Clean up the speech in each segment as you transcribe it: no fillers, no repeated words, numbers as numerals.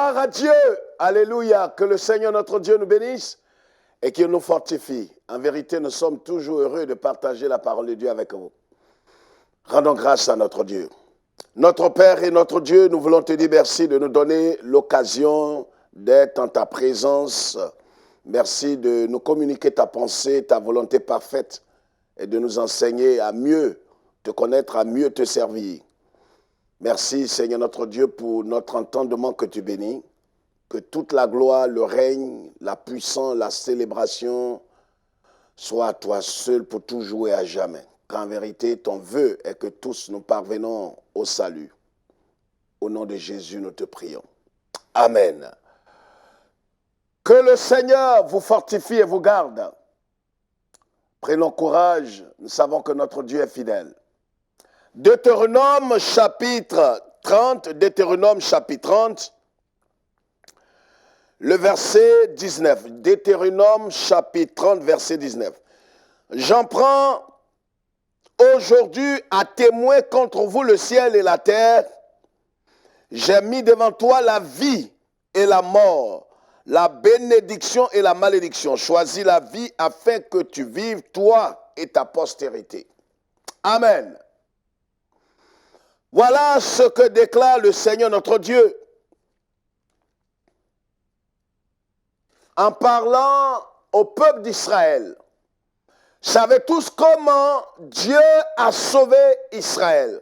Gloire à Dieu. Alléluia. Que le Seigneur notre Dieu nous bénisse et qu'il nous fortifie. En vérité, nous sommes toujours heureux de partager la parole de Dieu avec vous. Rendons grâce à notre Dieu. Notre Père et notre Dieu, nous voulons te dire merci de nous donner l'occasion d'être en ta présence. Merci de nous communiquer ta pensée, ta volonté parfaite et de nous enseigner à mieux te connaître, à mieux te servir. Merci Seigneur notre Dieu pour notre entendement que tu bénis. Que toute la gloire, le règne, la puissance, la célébration soit à toi seul pour toujours et à jamais. Qu'en vérité, ton vœu est que tous nous parvenons au salut. Au nom de Jésus, nous te prions. Amen. Que le Seigneur vous fortifie et vous garde. Prenons courage, nous savons que notre Dieu est fidèle. Deutéronome chapitre 30, le verset 19. Deutéronome chapitre 30, verset 19. J'en prends aujourd'hui à témoin contre vous le ciel et la terre. J'ai mis devant toi la vie et la mort, la bénédiction et la malédiction. Choisis la vie afin que tu vives, toi et ta postérité. Amen. Voilà ce que déclare le Seigneur notre Dieu en parlant au peuple d'Israël. Vous savez tous comment Dieu a sauvé Israël.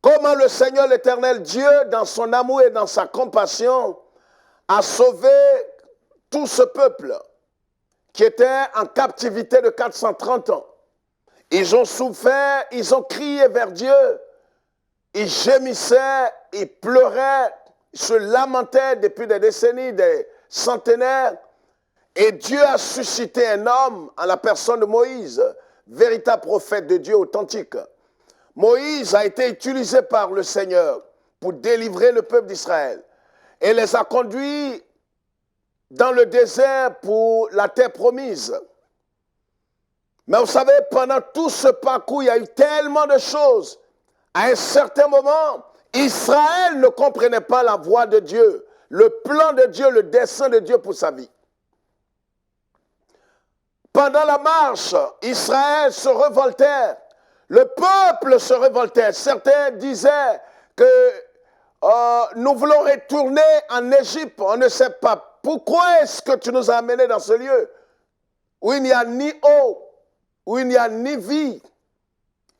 Comment le Seigneur l'Éternel Dieu, dans son amour et dans sa compassion, a sauvé tout ce peuple qui était en captivité de 430 ans. Ils ont souffert, ils ont crié vers Dieu. Ils gémissaient, ils pleuraient, ils se lamentaient depuis des décennies, des centenaires. Et Dieu a suscité un homme en la personne de Moïse, véritable prophète de Dieu authentique. Moïse a été utilisé par le Seigneur pour délivrer le peuple d'Israël et les a conduits dans le désert pour la terre promise. Mais vous savez, pendant tout ce parcours, il y a eu tellement de choses. À un certain moment, Israël ne comprenait pas la voix de Dieu, le plan de Dieu, le dessein de Dieu pour sa vie. Pendant la marche, Israël se révoltait, le peuple se révoltait. Certains disaient que nous voulons retourner en Égypte, on ne sait pas. Pourquoi est-ce que tu nous as amenés dans ce lieu où il n'y a ni eau, où il n'y a ni vie?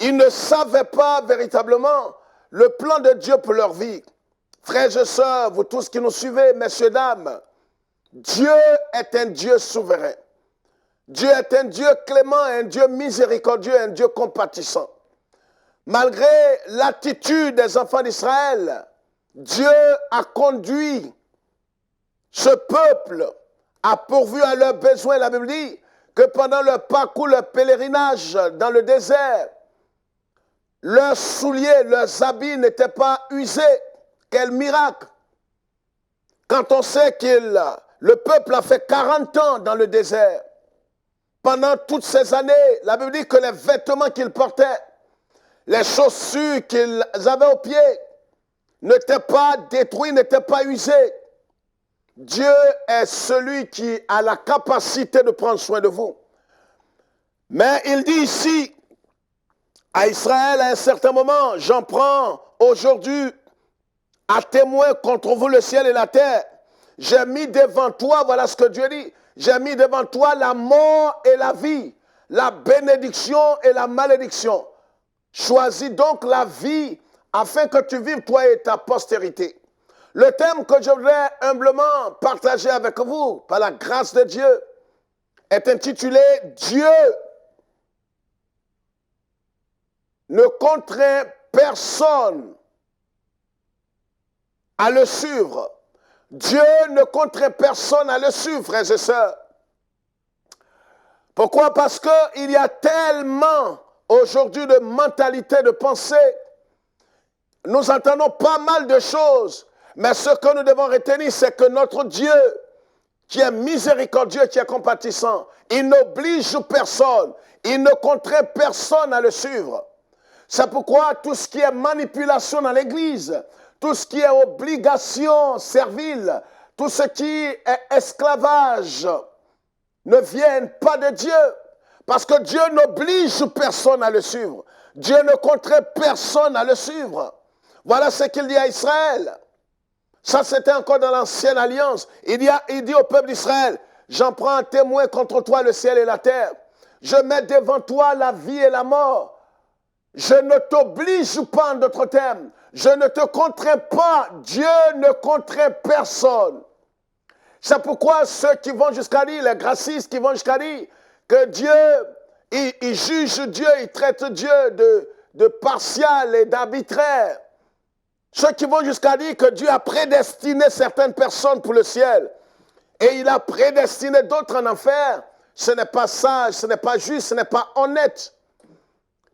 Ils ne savaient pas véritablement le plan de Dieu pour leur vie. Frères et sœurs, vous tous qui nous suivez, messieurs, dames, Dieu est un Dieu souverain. Dieu est un Dieu clément, un Dieu miséricordieux, un Dieu compatissant. Malgré l'attitude des enfants d'Israël, Dieu a conduit ce peuple, a pourvu à leurs besoins. La Bible dit que pendant leur parcours, leur pèlerinage dans le désert, leurs souliers, leurs habits n'étaient pas usés. Quel miracle! Quand on sait que le peuple a fait 40 ans dans le désert, pendant toutes ces années, la Bible dit que les vêtements qu'ils portaient, les chaussures qu'ils avaient aux pieds, n'étaient pas détruits, n'étaient pas usés. Dieu est celui qui a la capacité de prendre soin de vous. Mais il dit ici, à Israël, à un certain moment, j'en prends aujourd'hui à témoin contre vous le ciel et la terre. J'ai mis devant toi, voilà ce que Dieu dit, j'ai mis devant toi la mort et la vie, la bénédiction et la malédiction. Choisis donc la vie afin que tu vives toi et ta postérité. Le thème que je voudrais humblement partager avec vous, par la grâce de Dieu, est intitulé « Dieu ne contraint personne à le suivre. » Dieu ne contraint personne à le suivre, frères et sœurs. Pourquoi? Parce qu'il y a tellement aujourd'hui de mentalité, de pensée. Nous entendons pas mal de choses, mais ce que nous devons retenir, c'est que notre Dieu, qui est miséricordieux, qui est compatissant, il n'oblige personne, il ne contraint personne à le suivre. C'est pourquoi tout ce qui est manipulation dans l'Église, tout ce qui est obligation servile, tout ce qui est esclavage, ne viennent pas de Dieu. Parce que Dieu n'oblige personne à le suivre. Dieu ne contraint personne à le suivre. Voilà ce qu'il dit à Israël. Ça, c'était encore dans l'ancienne alliance. Il dit au peuple d'Israël, j'en prends un témoin contre toi, le ciel et la terre. Je mets devant toi la vie et la mort. Je ne t'oblige pas en d'autres termes. Je ne te contrains pas. Dieu ne contraint personne. C'est pourquoi ceux qui vont jusqu'à dire, les gracistes qui vont jusqu'à dire que Dieu, il juge Dieu, il traite Dieu de partial et d'arbitraire. Ceux qui vont jusqu'à dire que Dieu a prédestiné certaines personnes pour le ciel et il a prédestiné d'autres en enfer, ce n'est pas sage, ce n'est pas juste, ce n'est pas honnête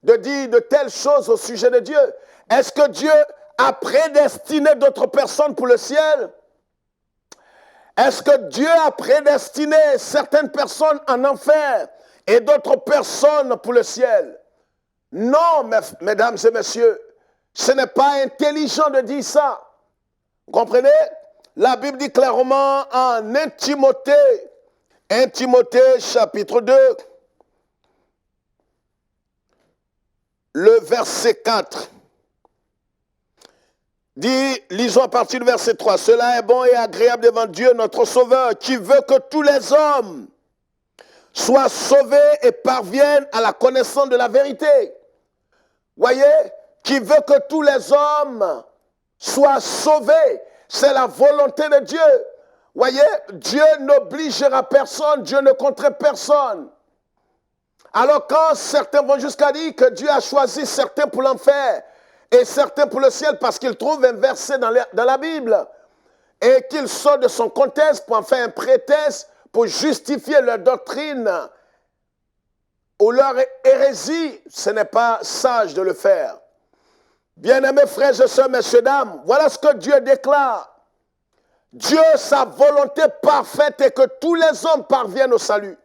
de dire de telles choses au sujet de Dieu. Est-ce que Dieu a prédestiné d'autres personnes pour le ciel? Est-ce que Dieu a prédestiné certaines personnes en enfer et d'autres personnes pour le ciel? Non, mesdames et messieurs, ce n'est pas intelligent de dire ça. Vous comprenez? La Bible dit clairement en 1 Timothée chapitre 2, le verset 4. Dit, lisons à partir du verset 3, « Cela est bon et agréable devant Dieu, notre Sauveur, qui veut que tous les hommes soient sauvés et parviennent à la connaissance de la vérité. » Voyez, qui veut que tous les hommes soient sauvés. C'est la volonté de Dieu. Voyez, Dieu n'obligera personne, Dieu ne contraint personne. Alors quand certains vont jusqu'à dire que Dieu a choisi certains pour l'enfer, et certains pour le ciel parce qu'ils trouvent un verset dans la Bible et qu'ils sortent de son contexte pour en faire un prétexte pour justifier leur doctrine ou leur hérésie, ce n'est pas sage de le faire. Bien-aimés frères et sœurs, messieurs, dames, voilà ce que Dieu déclare. Dieu, sa volonté parfaite est que tous les hommes parviennent au salut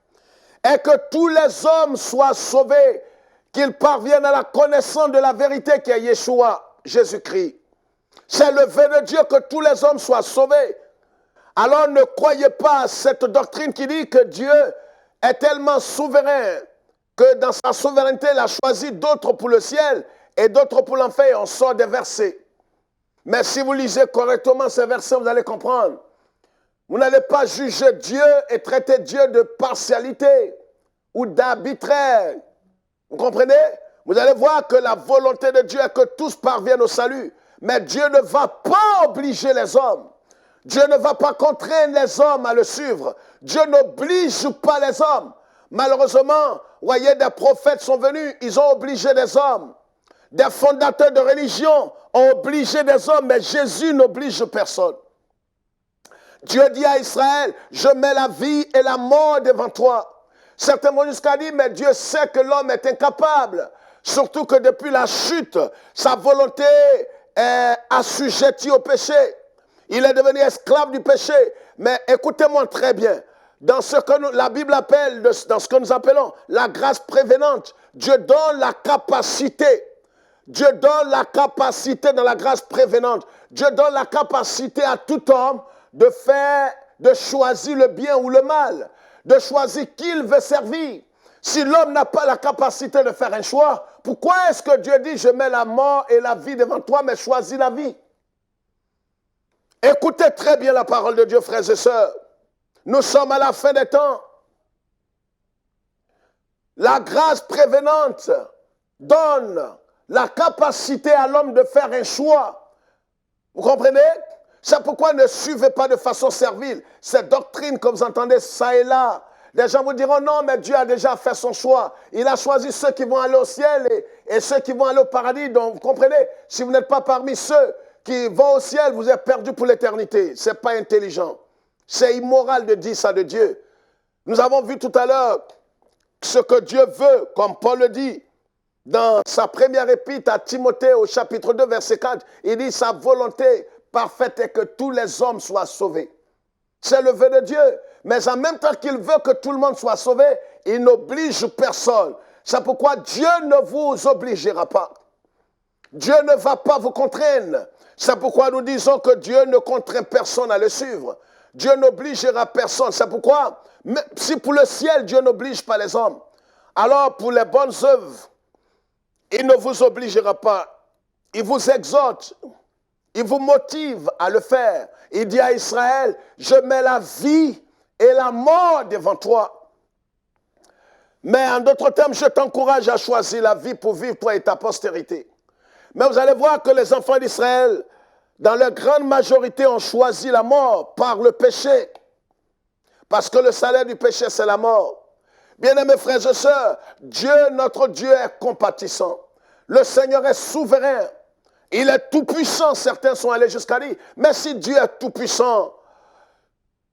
et que tous les hommes soient sauvés, qu'ils parviennent à la connaissance de la vérité qui est Yeshua, Jésus-Christ. C'est le vœu de Dieu que tous les hommes soient sauvés. Alors ne croyez pas à cette doctrine qui dit que Dieu est tellement souverain que dans sa souveraineté, il a choisi d'autres pour le ciel et d'autres pour l'enfer. On sort des versets. Mais si vous lisez correctement ces versets, vous allez comprendre. Vous n'allez pas juger Dieu et traiter Dieu de partialité ou d'arbitraire. Vous comprenez? Vous allez voir que la volonté de Dieu est que tous parviennent au salut. Mais Dieu ne va pas obliger les hommes. Dieu ne va pas contraindre les hommes à le suivre. Dieu n'oblige pas les hommes. Malheureusement, vous voyez, des prophètes sont venus, ils ont obligé des hommes. Des fondateurs de religion ont obligé des hommes, mais Jésus n'oblige personne. Dieu dit à Israël, je mets la vie et la mort devant toi. Certains vont jusqu'à dire, mais Dieu sait que l'homme est incapable. Surtout que depuis la chute, sa volonté est assujettie au péché. Il est devenu esclave du péché. Mais écoutez-moi très bien. Dans ce que la Bible appelle, dans ce que nous appelons la grâce prévenante, Dieu donne la capacité. Dieu donne la capacité dans la grâce prévenante. Dieu donne la capacité à tout homme de choisir le bien ou le mal, de choisir qui il veut servir. Si l'homme n'a pas la capacité de faire un choix, pourquoi est-ce que Dieu dit, je mets la mort et la vie devant toi, mais choisis la vie? Écoutez très bien la parole de Dieu, frères et sœurs. Nous sommes à la fin des temps. La grâce prévenante donne la capacité à l'homme de faire un choix. Vous comprenez? C'est pourquoi ne suivez pas de façon servile ces doctrines que vous entendez ça et là. Les gens vous diront non, mais Dieu a déjà fait son choix. Il a choisi ceux qui vont aller au ciel et ceux qui vont aller au paradis. Donc, vous comprenez? Si vous n'êtes pas parmi ceux qui vont au ciel, vous êtes perdus pour l'éternité. Ce n'est pas intelligent. C'est immoral de dire ça de Dieu. Nous avons vu tout à l'heure ce que Dieu veut, comme Paul le dit, dans sa première épître à Timothée au chapitre 2, verset 4. Il dit sa volonté parfaite est que tous les hommes soient sauvés. C'est le vœu de Dieu. Mais en même temps qu'il veut que tout le monde soit sauvé, il n'oblige personne. C'est pourquoi Dieu ne vous obligera pas. Dieu ne va pas vous contraindre. C'est pourquoi nous disons que Dieu ne contraint personne à le suivre. Dieu n'obligera personne. C'est pourquoi, si pour le ciel, Dieu n'oblige pas les hommes, alors pour les bonnes œuvres, il ne vous obligera pas. Il vous exhorte. Il vous motive à le faire. Il dit à Israël, je mets la vie et la mort devant toi. Mais en d'autres termes, je t'encourage à choisir la vie pour vivre toi et ta postérité. Mais vous allez voir que les enfants d'Israël, dans leur grande majorité, ont choisi la mort par le péché. Parce que le salaire du péché, c'est la mort. Bien-aimés frères et sœurs, Dieu, notre Dieu, est compatissant. Le Seigneur est souverain. Il est tout-puissant. Certains sont allés jusqu'à dire, mais si Dieu est tout-puissant,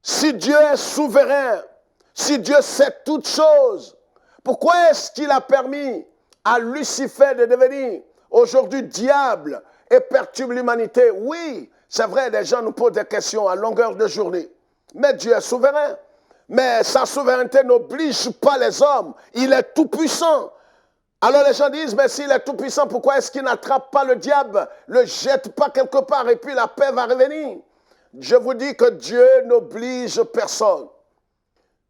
si Dieu est souverain, si Dieu sait toutes choses, pourquoi est-ce qu'il a permis à Lucifer de devenir aujourd'hui diable et perturbe l'humanité? Oui, c'est vrai, les gens nous posent des questions à longueur de journée. Mais Dieu est souverain. Mais sa souveraineté n'oblige pas les hommes. Il est tout-puissant. Alors les gens disent, mais s'il est tout-puissant, pourquoi est-ce qu'il n'attrape pas le diable, le jette pas quelque part et puis la paix va revenir? Je vous dis que Dieu n'oblige personne.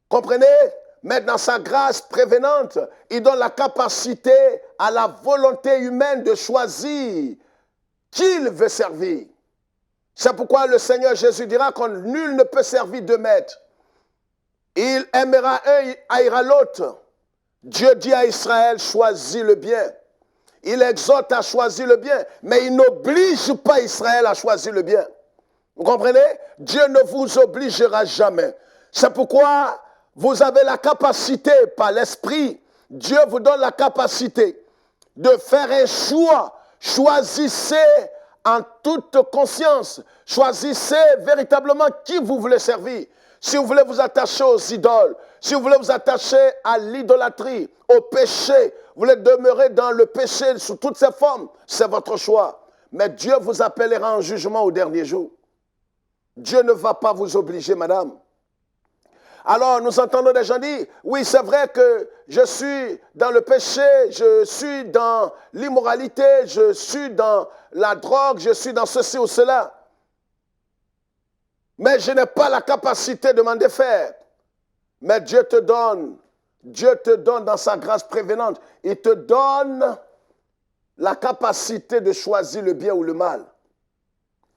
Comprenez? Mais dans sa grâce prévenante, il donne la capacité à la volonté humaine de choisir qui il veut servir. C'est pourquoi le Seigneur Jésus dira que nul ne peut servir deux maîtres. Il aimera un, il haïra l'autre. Dieu dit à Israël, choisis le bien. Il exhorte à choisir le bien, mais il n'oblige pas Israël à choisir le bien. Vous comprenez? Dieu ne vous obligera jamais. C'est pourquoi vous avez la capacité, par l'Esprit, Dieu vous donne la capacité de faire un choix. Choisissez en toute conscience. Choisissez véritablement qui vous voulez servir. Si vous voulez vous attacher aux idoles, si vous voulez vous attacher à l'idolâtrie, au péché, vous voulez demeurer dans le péché sous toutes ses formes, c'est votre choix. Mais Dieu vous appellera en jugement au dernier jour. Dieu ne va pas vous obliger, madame. Alors, nous entendons des gens dire, oui, c'est vrai que je suis dans le péché, je suis dans l'immoralité, je suis dans la drogue, je suis dans ceci ou cela. Mais je n'ai pas la capacité de m'en défaire. Mais Dieu te donne dans sa grâce prévenante, il te donne la capacité de choisir le bien ou le mal.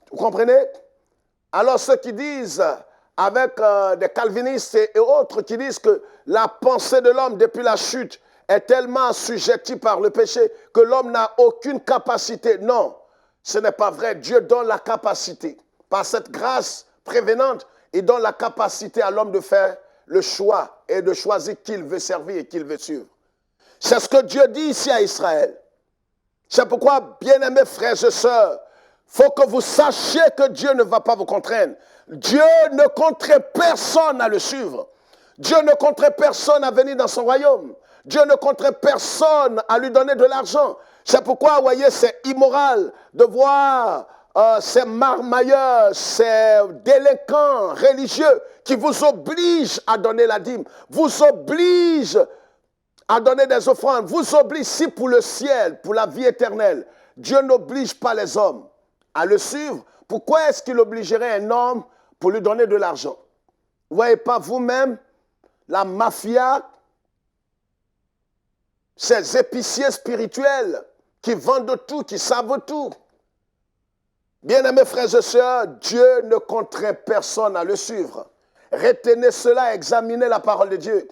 Vous comprenez? Alors ceux qui disent, avec des calvinistes et autres, qui disent que la pensée de l'homme depuis la chute est tellement assujettie par le péché que l'homme n'a aucune capacité. Non, ce n'est pas vrai. Dieu donne la capacité. Par cette grâce prévenante, il donne la capacité à l'homme de faire le choix et de choisir qui il veut servir et qui il veut suivre. C'est ce que Dieu dit ici à Israël. C'est pourquoi, bien-aimés frères et sœurs, il faut que vous sachiez que Dieu ne va pas vous contraindre. Dieu ne contraint personne à le suivre. Dieu ne contraint personne à venir dans son royaume. Dieu ne contraint personne à lui donner de l'argent. C'est pourquoi, vous voyez, c'est immoral de voir ces marmailleurs, ces délinquants religieux qui vous obligent à donner la dîme, vous obligent à donner des offrandes, vous obligent, si pour le ciel, pour la vie éternelle, Dieu n'oblige pas les hommes à le suivre, pourquoi est-ce qu'il obligerait un homme pour lui donner de l'argent? Vous ne voyez pas vous-même la mafia, ces épiciers spirituels qui vendent tout, qui savent tout. Bien-aimés frères et sœurs, Dieu ne contraint personne à le suivre. Retenez cela, examinez la parole de Dieu.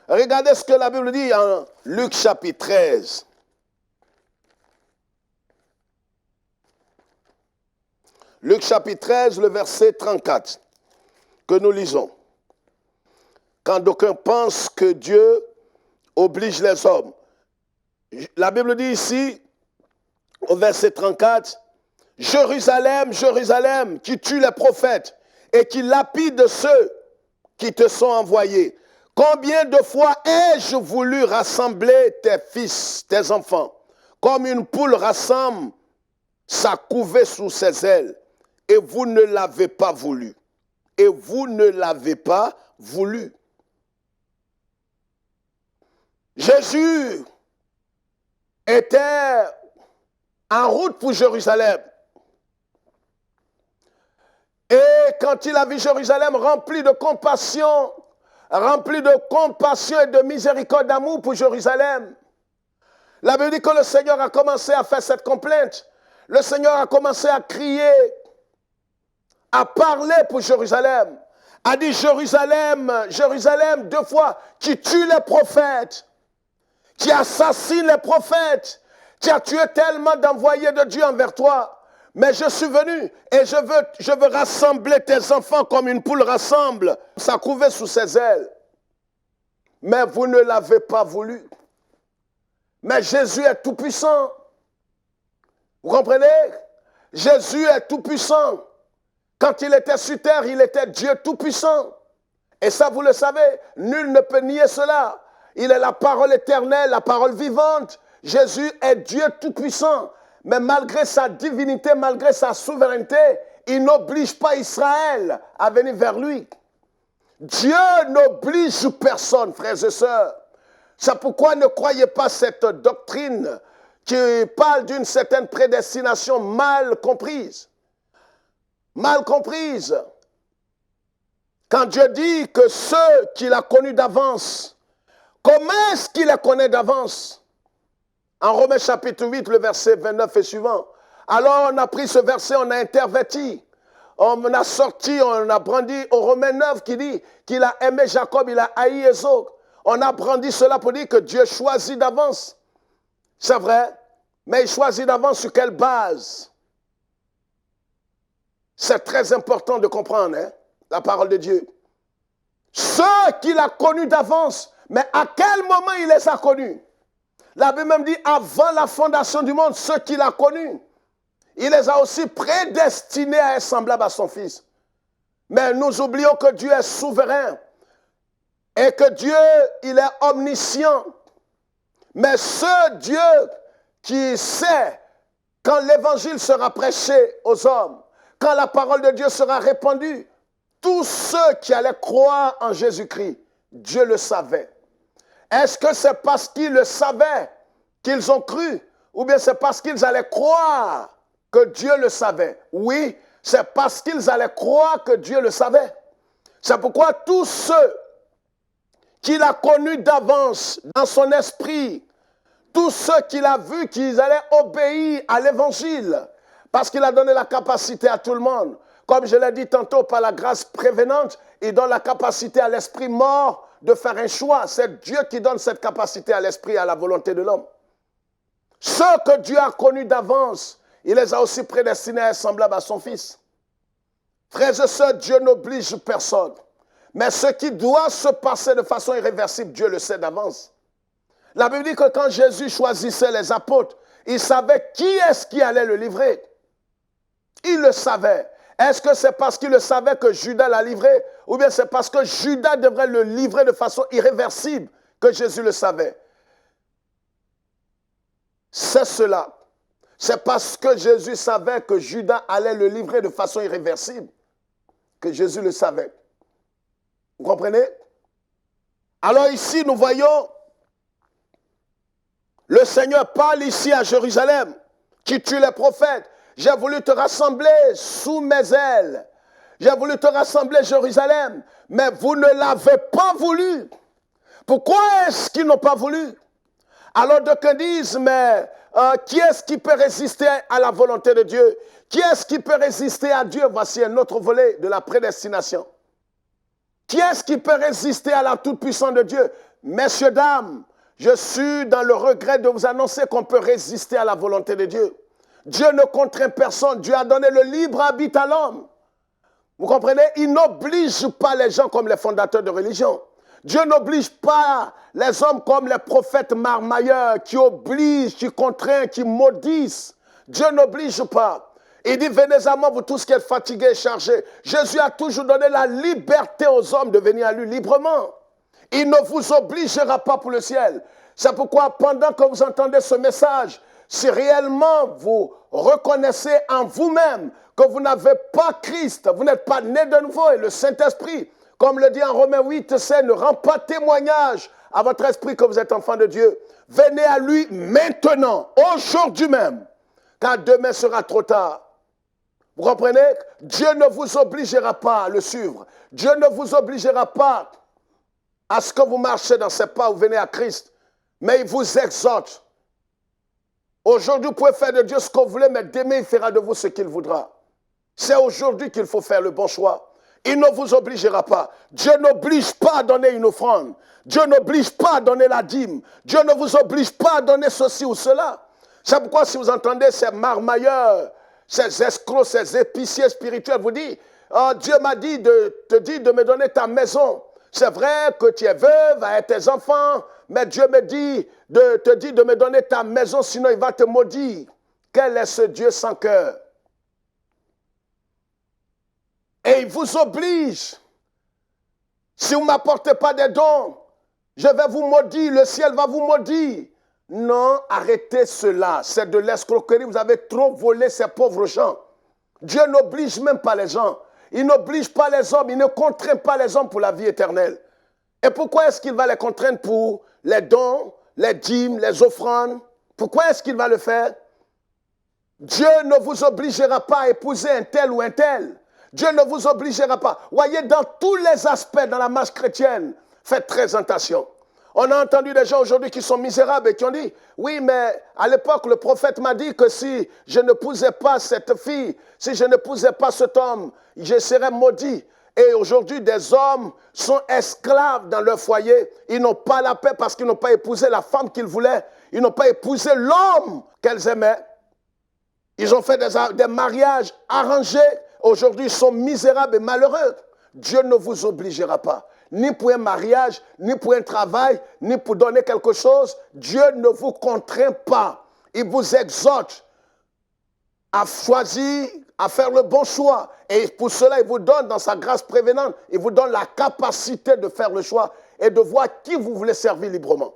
Regardez ce que la Bible dit en Luc chapitre 13. Luc chapitre 13, le verset 34, que nous lisons. Quand d'aucuns pensent que Dieu oblige les hommes. La Bible dit ici, au verset 34, « Jérusalem, Jérusalem, qui tue les prophètes et qui lapide ceux qui te sont envoyés. Combien de fois ai-je voulu rassembler tes fils, tes enfants, comme une poule rassemble sa couvée sous ses ailes, et vous ne l'avez pas voulu. Et vous ne l'avez pas voulu. » Jésus était en route pour Jérusalem. Et quand il a vu Jérusalem rempli de compassion et de miséricorde, d'amour pour Jérusalem, la Bible dit que le Seigneur a commencé à faire cette complainte. Le Seigneur a commencé à crier, à parler pour Jérusalem. A dit Jérusalem, Jérusalem, 2 fois, qui tue les prophètes, qui assassine les prophètes, qui a tué tellement d'envoyés de Dieu envers toi. Mais je suis venu et je veux rassembler tes enfants comme une poule rassemble sa couvée sous ses ailes. Mais vous ne l'avez pas voulu. Mais Jésus est tout puissant. Vous comprenez? Jésus est tout puissant. Quand il était sur terre, il était Dieu tout puissant. Et ça, vous le savez, nul ne peut nier cela. Il est la parole éternelle, la parole vivante. Jésus est Dieu tout puissant. Mais malgré sa divinité, malgré sa souveraineté, il n'oblige pas Israël à venir vers lui. Dieu n'oblige personne, frères et sœurs. C'est pourquoi ne croyez pas cette doctrine qui parle d'une certaine prédestination mal comprise. Mal comprise. Quand Dieu dit que ceux qu'il a connus d'avance, comment est-ce qu'il les connaît d'avance? En Romains chapitre 8, le verset 29 et suivant. Alors on a pris ce verset, on a interverti. On a sorti, on a brandi au Romains 9 qui dit qu'il a aimé Jacob, il a haï Ésaü. On a brandi cela pour dire que Dieu choisit d'avance. C'est vrai, mais il choisit d'avance sur quelle base? C'est très important de comprendre la parole de Dieu. Ceux qu'il a connus d'avance, mais à quel moment il les a connus? La Bible même dit, avant la fondation du monde, ceux qu'il a connus, il les a aussi prédestinés à être semblables à son Fils. Mais nous oublions que Dieu est souverain et que Dieu, il est omniscient. Mais ce Dieu qui sait quand l'évangile sera prêché aux hommes, quand la parole de Dieu sera répandue, tous ceux qui allaient croire en Jésus-Christ, Dieu le savait. Est-ce que c'est parce qu'ils le savaient qu'ils ont cru, ou bien c'est parce qu'ils allaient croire que Dieu le savait? Oui, c'est parce qu'ils allaient croire que Dieu le savait. C'est pourquoi tous ceux qu'il a connus d'avance dans son esprit, tous ceux qu'il a vus qu'ils allaient obéir à l'évangile, parce qu'il a donné la capacité à tout le monde. Comme je l'ai dit tantôt, par la grâce prévenante, il donne la capacité à l'esprit mort de faire un choix. C'est Dieu qui donne cette capacité à l'esprit et à la volonté de l'homme. Ceux que Dieu a connus d'avance, il les a aussi prédestinés à être semblables à son Fils. Frères et sœurs, Dieu n'oblige personne. Mais ce qui doit se passer de façon irréversible, Dieu le sait d'avance. La Bible dit que quand Jésus choisissait les apôtres, il savait qui est-ce qui allait le livrer. Il le savait. Est-ce que c'est parce qu'il le savait que Judas l'a livré, ou bien c'est parce que Judas devrait le livrer de façon irréversible que Jésus le savait? C'est cela. C'est parce que Jésus savait que Judas allait le livrer de façon irréversible que Jésus le savait. Vous comprenez? Alors ici, nous voyons, le Seigneur parle ici à Jérusalem, qui tue les prophètes. J'ai voulu te rassembler sous mes ailes. J'ai voulu te rassembler, Jérusalem, mais vous ne l'avez pas voulu. Pourquoi est-ce qu'ils n'ont pas voulu? Alors d'aucuns disent, mais qui est-ce qui peut résister à la volonté de Dieu? Qui est-ce qui peut résister à Dieu? Voici un autre volet de la prédestination. Qui est-ce qui peut résister à la toute-puissance de Dieu? Messieurs, dames, je suis dans le regret de vous annoncer qu'on peut résister à la volonté de Dieu. Dieu ne contraint personne. Dieu a donné le libre arbitre à l'homme. Vous comprenez? Il n'oblige pas les gens comme les fondateurs de religion. Dieu n'oblige pas les hommes comme les prophètes marmailleurs qui obligent, qui contraignent, qui maudissent. Dieu n'oblige pas. Il dit, venez à moi, vous tous qui êtes fatigués et chargés. Jésus a toujours donné la liberté aux hommes de venir à lui librement. Il ne vous obligera pas pour le ciel. C'est pourquoi pendant que vous entendez ce message, si réellement vous reconnaissez en vous-même que vous n'avez pas Christ, vous n'êtes pas né de nouveau et le Saint-Esprit, comme le dit en Romains 8, c'est ne rend pas témoignage à votre esprit que vous êtes enfant de Dieu. Venez à lui maintenant, aujourd'hui même. car demain sera trop tard. Vous comprenez? Dieu ne vous obligera pas à le suivre. Dieu ne vous obligera pas à ce que vous marchez dans ses pas ou venez à Christ. Mais il vous exhorte. Aujourd'hui, vous pouvez faire de Dieu ce que vous voulez, mais demain, il fera de vous ce qu'il voudra. C'est aujourd'hui qu'il faut faire le bon choix. Il ne vous obligera pas. Dieu n'oblige pas à donner une offrande. Dieu n'oblige pas à donner la dîme. Dieu ne vous oblige pas à donner ceci ou cela. C'est pourquoi si vous entendez ces marmailleurs, ces escrocs, ces épiciers spirituels vous disent, oh, Dieu m'a dit de me donner ta maison. C'est vrai que tu es veuve avec tes enfants, mais Dieu me dit te dit de me donner ta maison, sinon il va te maudire. Quel est ce Dieu sans cœur? Et il vous oblige. Si vous ne m'apportez pas des dons, je vais vous maudire, le ciel va vous maudire. Non, arrêtez cela. C'est de l'escroquerie. Vous avez trop volé ces pauvres gens. Dieu n'oblige même pas les gens. Il n'oblige pas les hommes. Il ne contraint pas les hommes pour la vie éternelle. Et pourquoi est-ce qu'il va les contraindre pour les dons, les dîmes, les offrandes? Pourquoi est-ce qu'il va le faire? Dieu ne vous obligera pas à épouser un tel ou un tel. Dieu ne vous obligera pas. Voyez, dans tous les aspects, dans la marche chrétienne, faites très attention. On a entendu des gens aujourd'hui qui sont misérables et qui ont dit, oui, mais à l'époque, le prophète m'a dit que si je ne n'épousais pas cette fille, si je ne n'épousais pas cet homme, je serais maudit. Et aujourd'hui, des hommes sont esclaves dans leur foyer. Ils n'ont pas la paix parce qu'ils n'ont pas épousé la femme qu'ils voulaient. Ils n'ont pas épousé l'homme qu'elles aimaient. Ils ont fait des mariages arrangés. Aujourd'hui, ils sont misérables et malheureux. Dieu ne vous obligera pas. Ni pour un mariage, ni pour un travail, ni pour donner quelque chose. Dieu ne vous contraint pas. Il vous exhorte à choisir, à faire le bon choix. Et pour cela, il vous donne dans sa grâce prévenante, il vous donne la capacité de faire le choix et de voir qui vous voulez servir librement.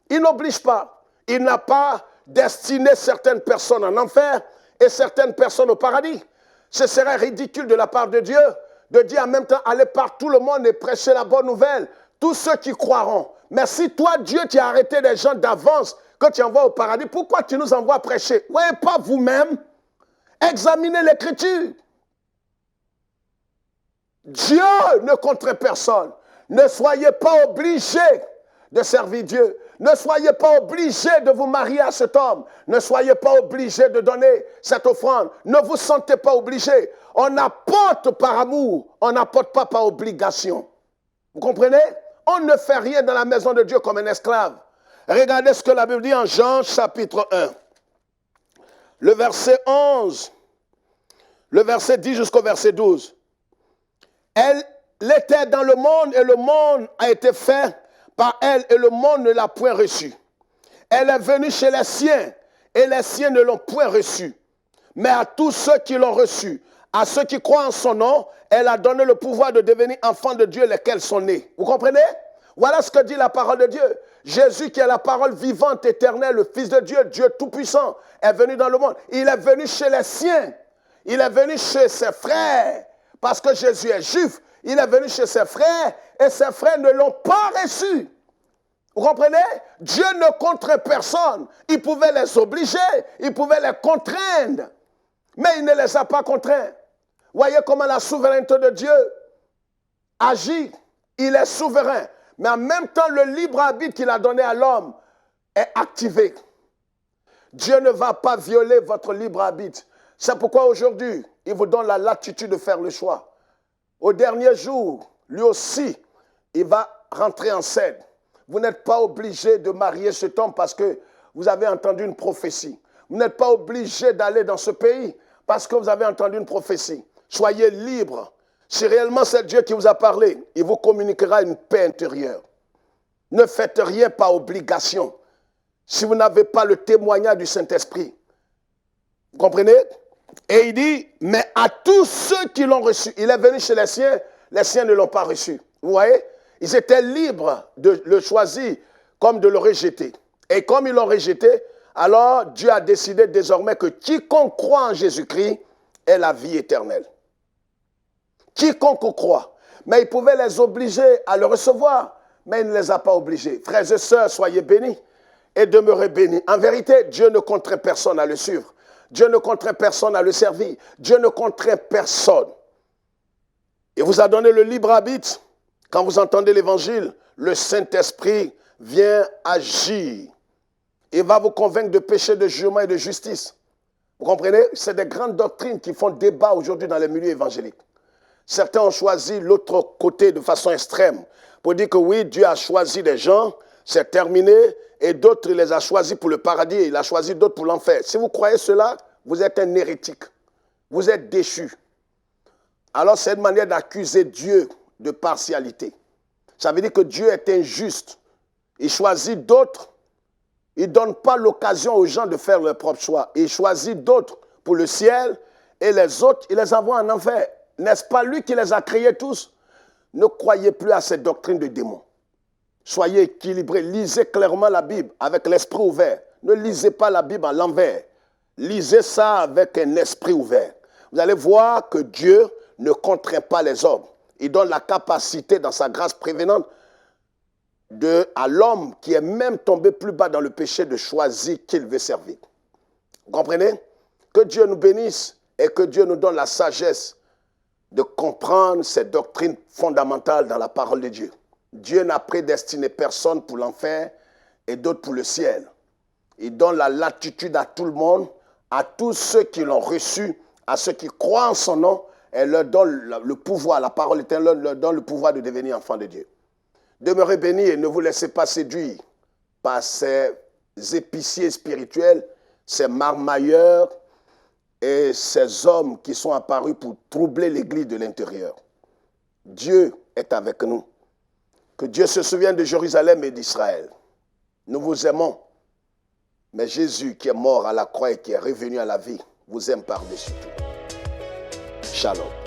Il n'oblige pas. Il n'a pas destiné certaines personnes en enfer et certaines personnes au paradis. Ce serait ridicule de la part de Dieu de dire en même temps, allez par tout le monde et prêchez la bonne nouvelle. Tous ceux qui croiront. Mais si toi, Dieu, tu as arrêté les gens d'avance que tu envoies au paradis, pourquoi tu nous envoies prêcher? Oui, pas vous-même. Examinez l'Écriture. Dieu ne contraint personne. Ne soyez pas obligés de servir Dieu. Ne soyez pas obligés de vous marier à cet homme. Ne soyez pas obligés de donner cette offrande. Ne vous sentez pas obligés. On apporte par amour, on n'apporte pas par obligation. Vous comprenez? On ne fait rien dans la maison de Dieu comme un esclave. Regardez ce que la Bible dit en Jean chapitre 1. Le verset 11, le verset 10 jusqu'au verset 12. Elle était dans le monde et le monde a été fait par elle et le monde ne l'a point reçue. Elle est venue chez les siens et les siens ne l'ont point reçue. Mais à tous ceux qui l'ont reçue, à ceux qui croient en son nom, elle a donné le pouvoir de devenir enfants de Dieu lesquels sont nés. Vous comprenez? Voilà ce que dit la parole de Dieu. Jésus qui est la parole vivante, éternelle, le Fils de Dieu, Dieu Tout-Puissant, est venu dans le monde. Il est venu chez les siens. Il est venu chez ses frères. Parce que Jésus est juif. Il est venu chez ses frères et ses frères ne l'ont pas reçu. Vous comprenez? Dieu ne contraint personne. Il pouvait les obliger. Il pouvait les contraindre. Mais il ne les a pas contraints. Voyez comment la souveraineté de Dieu agit. Il est souverain. Mais en même temps, le libre arbitre qu'il a donné à l'homme est activé. Dieu ne va pas violer votre libre arbitre. C'est pourquoi aujourd'hui, il vous donne la latitude de faire le choix. Au dernier jour, lui aussi, il va rentrer en scène. Vous n'êtes pas obligé de marier cet homme parce que vous avez entendu une prophétie. Vous n'êtes pas obligé d'aller dans ce pays parce que vous avez entendu une prophétie. Soyez libres. Si réellement c'est Dieu qui vous a parlé, il vous communiquera une paix intérieure. Ne faites rien par obligation. Si vous n'avez pas le témoignage du Saint-Esprit. Vous comprenez? Et il dit, mais à tous ceux qui l'ont reçu, il est venu chez les siens ne l'ont pas reçu. Vous voyez? Ils étaient libres de le choisir comme de le rejeter. Et comme ils l'ont rejeté, alors Dieu a décidé désormais que quiconque croit en Jésus-Christ ait la vie éternelle. Quiconque croit. Mais il pouvait les obliger à le recevoir, mais il ne les a pas obligés. Frères et sœurs, soyez bénis et demeurez bénis. En vérité, Dieu ne contraint personne à le suivre. Dieu ne contraint personne à le servir. Dieu ne contraint personne. Il vous a donné le libre arbitre. Quand vous entendez l'évangile, le Saint-Esprit vient agir. Il va vous convaincre de péché, de jugement et de justice. Vous comprenez? C'est des grandes doctrines qui font débat aujourd'hui dans les milieux évangéliques. Certains ont choisi l'autre côté de façon extrême pour dire que oui, Dieu a choisi des gens, c'est terminé, et d'autres, il les a choisis pour le paradis, et il a choisi d'autres pour l'enfer. Si vous croyez cela, vous êtes un hérétique. Vous êtes déchu. Alors c'est une manière d'accuser Dieu de partialité. Ça veut dire que Dieu est injuste. Il choisit d'autres. Il ne donne pas l'occasion aux gens de faire leur propre choix. Il choisit d'autres pour le ciel et les autres, il les envoie en enfer. N'est-ce pas lui qui les a créés tous? Ne croyez plus à cette doctrine de démons. Soyez équilibrés. Lisez clairement la Bible avec l'esprit ouvert. Ne lisez pas la Bible à l'envers. Lisez ça avec un esprit ouvert. Vous allez voir que Dieu ne contraint pas les hommes. Il donne la capacité dans sa grâce prévenante à l'homme qui est même tombé plus bas dans le péché de choisir qui il veut servir. Vous comprenez? Que Dieu nous bénisse et que Dieu nous donne la sagesse de comprendre ces doctrines fondamentales dans la parole de Dieu. Dieu n'a prédestiné personne pour l'enfer et d'autres pour le ciel. Il donne la latitude à tout le monde, à tous ceux qui l'ont reçu, à ceux qui croient en son nom, et leur donne le pouvoir, la parole éternelle leur donne le pouvoir de devenir enfants de Dieu. Demeurez bénis et ne vous laissez pas séduire par ces épiciers spirituels, ces marmailleurs et ces hommes qui sont apparus pour troubler l'église de l'intérieur. Dieu est avec nous. Que Dieu se souvienne de Jérusalem et d'Israël. Nous vous aimons, mais Jésus qui est mort à la croix et qui est revenu à la vie vous aime par-dessus tout. Shalom.